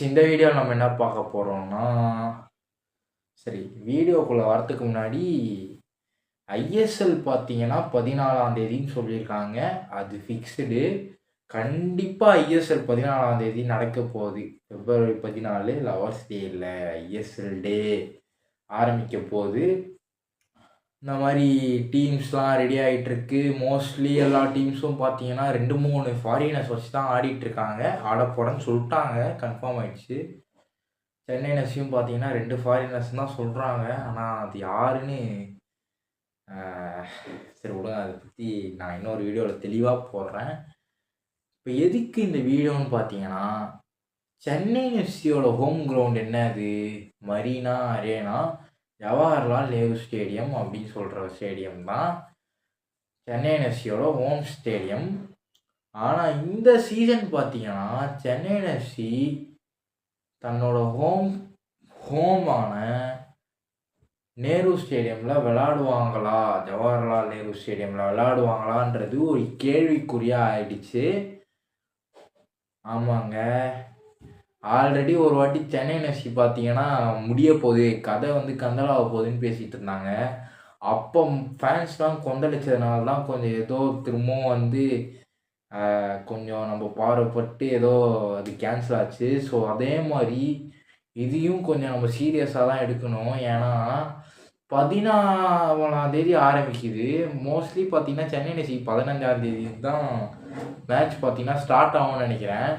இந்த வீடியோவில் நம்ம என்ன பார்க்க போகிறோம்னா, சரி வீடியோக்குள்ளே வரத்துக்கு முன்னாடி ஐஎஸ்எல் பார்த்தீங்கன்னா 14ஆம் தேதின்னு சொல்லியிருக்காங்க. அது ஃபிக்ஸ்டு. கண்டிப்பாக ஐஎஸ்எல் 14ஆம் தேதி நடக்க போகுது. February 14 லவர்ஸ் டே இல்லை, ஐஎஸ்எல் டே ஆரம்பிக்க போகுது. இந்த மாதிரி டீம்ஸ்லாம் ரெடி ஆகிட்டுருக்கு. மோஸ்ட்லி எல்லா டீம்ஸும் பார்த்தீங்கன்னா 2-3 ஃபாரினர்ஸ் வச்சு தான் ஆடிட்டுருக்காங்க. ஆட போகிறேன்னு சொல்லிட்டாங்க, கன்ஃபார்ம் ஆகிடுச்சு. சென்னை எஃப்சியும் பார்த்தீங்கன்னா 2 ஃபாரினர்ஸ் தான் சொல்கிறாங்க. ஆனால் அது யாருன்னு சரி விடுங்க, அதை பற்றி நான் இன்னொரு வீடியோவில் தெளிவாக போடுறேன். இப்போ எதுக்கு இந்த வீடியோன்னு பார்த்தீங்கன்னா, சென்னை எஃப்சியோட ஹோம் கிரவுண்ட் என்னது? Marina arena, Jawaharlal Nehru stadium அப்படின்னு சொல்கிற ஸ்டேடியம் தான் சென்னை எஃப்சியோட ஹோம் ஸ்டேடியம். ஆனால் இந்த சீசன் பார்த்தீங்கன்னா சென்னை எஃப்சி தன்னோட ஹோமான நேரு ஸ்டேடியமில் விளையாடுவாங்களா, ஜவஹர்லால் நேரு ஸ்டேடியமில் விளையாடுவாங்களான்றது ஒரு கேள்விக்குறியாக ஆயிடுச்சு. ஆமாங்க, ஆல்ரெடி ஒரு வாட்டி சென்னை எஃப்சி பார்த்தீங்கன்னா முடிய போகுது, கதை கந்தலாக போகுதுன்னு பேசிகிட்டு இருந்தாங்க. அப்போ ஃபேன்ஸ்லாம் கொந்தளிச்சதுனால தான் கொஞ்சம் ஏதோ திரும்பவும் கொஞ்சம் நம்ம பார்வைப்பட்டு ஏதோ அது கேன்சல் ஆச்சு. ஸோ அதே மாதிரி இதையும் கொஞ்சம் நம்ம சீரியஸாக தான் எடுக்கணும். ஏன்னா 14ஆம் தேதி ஆரம்பிக்குது. மோஸ்ட்லி பார்த்தீங்கன்னா சென்னை எஃப்சி 15ஆம் தேதி தான் மேட்ச் பார்த்தீங்கன்னா ஸ்டார்ட் ஆகும்னு நினைக்கிறேன்.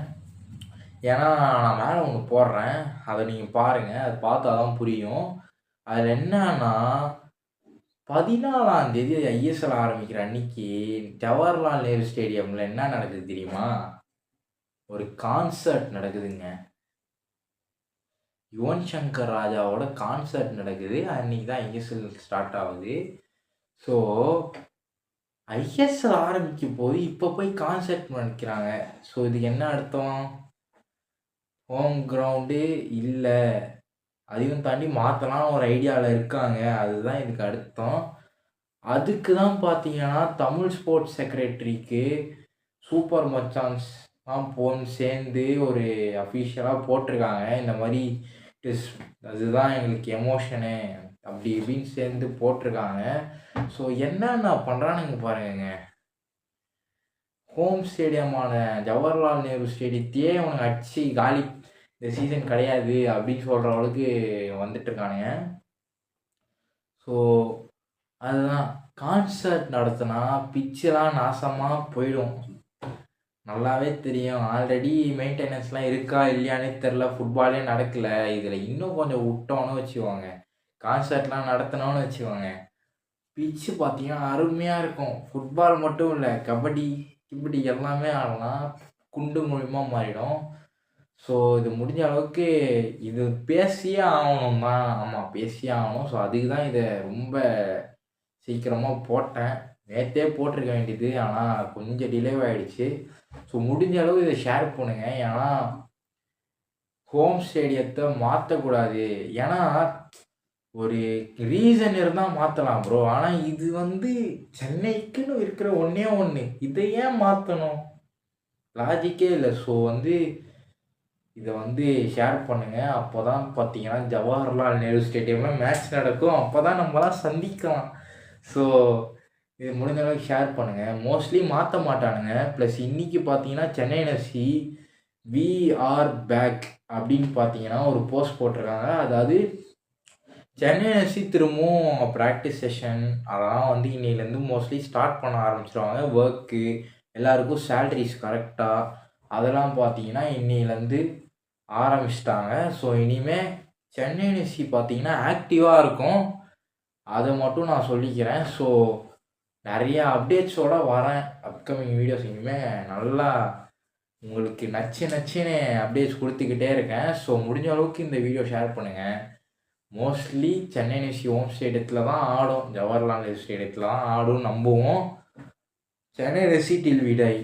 ஏன்னா நான் மேலே ஒன்று போடுறேன், அதை நீங்கள் பாருங்கள், அது பார்த்தா தான் புரியும். அதில் என்னன்னா 14ஆம் தேதி ஐஎஸ்எல் ஆரம்பிக்கிற அன்னைக்கு ஜவஹர்லால் நேரு ஸ்டேடியமில் என்ன நடக்குது தெரியுமா? ஒரு கான்சர்ட் நடக்குதுங்க. யுவன் சங்கர் ராஜாவோட கான்சர்ட் நடக்குது. அன்றைக்கி தான் ஐஎஸ்எல் ஸ்டார்ட் ஆகுது. ஸோ ஐஎஸ்எல் ஆரம்பிக்கும் போது இப்போ போய் கான்சர்ட் நடக்கிறாங்க. ஸோ இதுக்கு என்ன அர்த்தம்? ஹோம் கிரவுண்டு இல்லை, அதையும் தாண்டி மாற்றலாம் ஒரு ஐடியாவில் இருக்காங்க. அதுதான் இதுக்கு அர்த்தம். அதுக்கு தான் பார்த்தீங்கன்னா தமிழ் ஸ்போர்ட்ஸ் செக்ரட்டரிக்கு சூப்பர் மச்சான்ஸ் தான் சேர்ந்து ஒரு அஃபிஷியலாக போட்டிருக்காங்க. இந்த மாதிரி அதுதான் எங்களுக்கு எமோஷனு அப்படி இப்படின்னு சேர்ந்து போட்டிருக்காங்க. ஸோ என்னென்ன பண்ணுறானுங்க பாருங்க. ஹோம் ஸ்டேடியமான ஜவஹர்லால் நேரு ஸ்டேடியத்தையே அவனுக்கு அடிச்சு காலி, இந்த சீசன் கிடையாது அப்படின்னு சொல்கிற அளவுக்கு வந்துட்டுருக்கானுங்க. ஸோ அதுதான், கான்சர்ட் நடத்தினா பிச்செலாம் நாசமாக போயிடும், நல்லாவே தெரியும். ஆல்ரெடி மெயின்டெனன்ஸ்லாம் இருக்கா இல்லையானே தெரில, ஃபுட்பாலே நடக்கலை. இதில் இன்னும் கொஞ்சம் விட்டோன்னு வச்சுக்கோங்க, கான்சர்ட்லாம் நடத்தினோன்னு வச்சுக்கோங்க, பிச்சு பார்த்தீங்கன்னா அருமையாக இருக்கும். ஃபுட்பால் மட்டும் இல்லை, கபடி இப்படி எல்லாமே ஆடலாம், குண்டு மூலியமாக மாறிடும். ஸோ இது முடிஞ்ச அளவுக்கு இது பேசியே ஆகணும் தான். ஆமாம், பேசியே ஆகணும். ஸோ அதுக்கு தான் இதை ரொம்ப சீக்கிரமாக போட்டேன். நேற்றே போட்டிருக்க வேண்டியது, ஆனால் கொஞ்சம் டிலே ஆகிடுச்சு. ஸோ முடிஞ்ச அளவு இதை ஷேர் பண்ணுங்க. ஏன்னா ஹோம் ஸ்டேடியத்தை மாற்றக்கூடாது. ஏன்னா ஒரு ரீசன் இருந்தால் மாற்றலாம் ப்ரோ. ஆனால் இது சென்னைக்குன்னு இருக்கிற ஒன்றே ஒன்று, இதை ஏன் மாற்றணும்? லாஜிக்கே இல்லை. ஸோ இதை ஷேர் பண்ணுங்கள். அப்போ தான் பார்த்தீங்கன்னா ஜவஹர்லால் நேரு ஸ்டேடியமில் மேட்ச் நடக்கும். அப்போ தான் நம்மளாம் சந்திக்கலாம். ஸோ இது முடிஞ்ச அளவுக்கு ஷேர் பண்ணுங்கள். மோஸ்ட்லி மாற்ற மாட்டானுங்க. ப்ளஸ் இன்றைக்கி பார்த்தீங்கன்னா Chennai FC we are back அப்படின்னு பார்த்தீங்கன்னா ஒரு போஸ்ட் போட்டிருக்காங்க. அதாவது சென்னை எஃப்சி திரும்பவும் ப்ராக்டிஸ் செஷன் அதெல்லாம் இன்னிலேருந்து மோஸ்ட்லி ஸ்டார்ட் பண்ண ஆரம்பிச்சிருவாங்க. ஒர்க்கு எல்லாருக்கும் சேலரிஸ் கரெக்டாக அதெல்லாம் பார்த்தீங்கன்னா இன்னிலேருந்து ஆரம்பிச்சிட்டாங்க. ஸோ இனிமேல் சென்னை எஃப்சி பார்த்தீங்கன்னா ஆக்டிவாக இருக்கும், அதை மட்டும் நான் சொல்லிக்கிறேன். ஸோ நிறையா அப்டேட்ஸோடு வரேன், அப்கமிங் வீடியோஸ். இனிமேல் நல்லா உங்களுக்கு நச்சுன்னு அப்டேட்ஸ் கொடுத்துக்கிட்டே இருக்கேன். ஸோ முடிஞ்ச அளவுக்கு இந்த வீடியோ ஷேர் பண்ணுங்கள். மோஸ்ட்லி சென்னை எஃப்சி ஹோம் ஸ்டேடியத்தில் தான் ஆடும், ஜவஹர்லால் நேரு ஸ்டேடியத்தில் தான் ஆடும் நம்புவோம். Chennai FC till we tie.